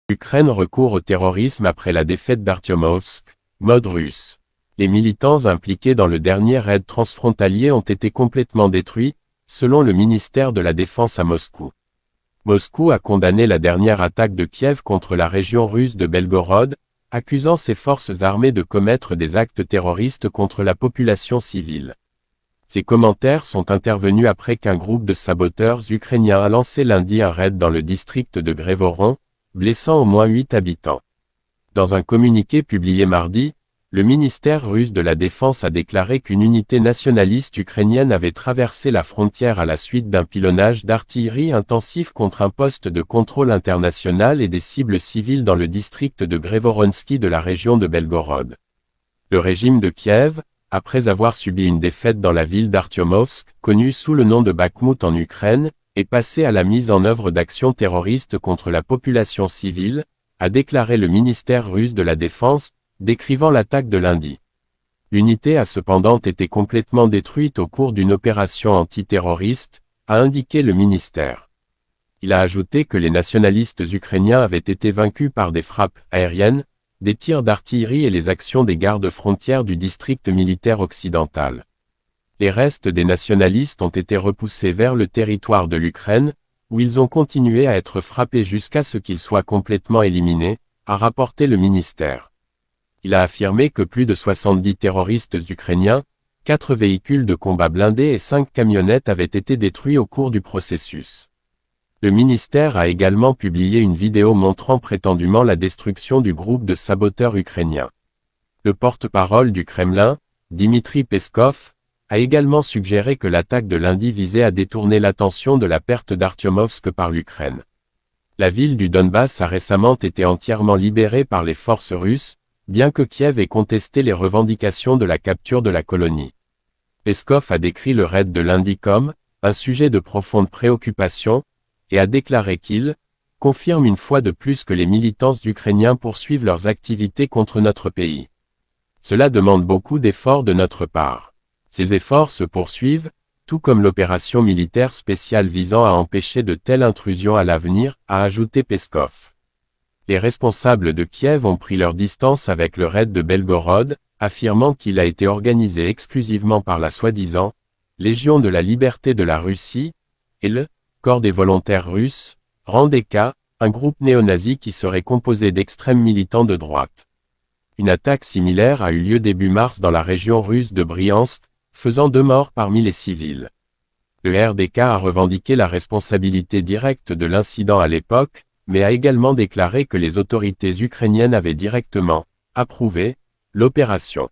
L'Ukraine recourt au terrorisme après la défaite d'Artyomovsk, mode russe. Les militants impliqués dans le dernier raid transfrontalier ont été complètement détruits, selon le ministère de la Défense à Moscou. Moscou a condamné la dernière attaque de Kiev contre la région russe de Belgorod, accusant ses forces armées de commettre des actes terroristes contre la population civile. Ces commentaires sont intervenus après qu'un groupe de saboteurs ukrainiens a lancé lundi un raid dans le district de Grévoron, blessant au moins 8 habitants. Dans un communiqué publié mardi, le ministère russe de la Défense a déclaré qu'une unité nationaliste ukrainienne avait traversé la frontière à la suite d'un pilonnage d'artillerie intensif contre un poste de contrôle international et des cibles civiles dans le district de Grévoronsky de la région de Belgorod. Le régime de Kiev, après avoir subi une défaite dans la ville d'Artyomovsk, connue sous le nom de Bakhmout en Ukraine, est passé à la mise en œuvre d'actions terroristes contre la population civile, a déclaré le ministère russe de la Défense, décrivant l'attaque de lundi. L'unité a cependant été complètement détruite au cours d'une opération antiterroriste, a indiqué le ministère. Il a ajouté que les nationalistes ukrainiens avaient été vaincus par des frappes aériennes, des tirs d'artillerie et les actions des gardes-frontières du district militaire occidental. Les restes des nationalistes ont été repoussés vers le territoire de l'Ukraine, où ils ont continué à être frappés jusqu'à ce qu'ils soient complètement éliminés, a rapporté le ministère. Il a affirmé que plus de 70 terroristes ukrainiens, 4 véhicules de combat blindés et 5 camionnettes avaient été détruits au cours du processus. Le ministère a également publié une vidéo montrant prétendument la destruction du groupe de saboteurs ukrainiens. Le porte-parole du Kremlin, Dmitry Peskov, a également suggéré que l'attaque de lundi visait à détourner l'attention de la perte d'Artyomovsk par l'Ukraine. La ville du Donbass a récemment été entièrement libérée par les forces russes, bien que Kiev ait contesté les revendications de la capture de la colonie. Peskov a décrit le raid de lundi comme un sujet de profonde préoccupation, et a déclaré qu'il confirme une fois de plus que les militants ukrainiens poursuivent leurs activités contre notre pays. Cela demande beaucoup d'efforts de notre part. Ces efforts se poursuivent, tout comme l'opération militaire spéciale visant à empêcher de telles intrusions à l'avenir, a ajouté Peskov. Les responsables de Kiev ont pris leur distance avec le raid de Belgorod, affirmant qu'il a été organisé exclusivement par la soi-disant Légion de la liberté de la Russie, et le Corps des volontaires russes, Randeka, un groupe néo-nazi qui serait composé d'extrêmes militants de droite. Une attaque similaire a eu lieu début mars dans la région russe de Bryansk, faisant 2 morts parmi les civils. Le RDK a revendiqué la responsabilité directe de l'incident à l'époque, mais a également déclaré que les autorités ukrainiennes avaient directement approuvé l'opération.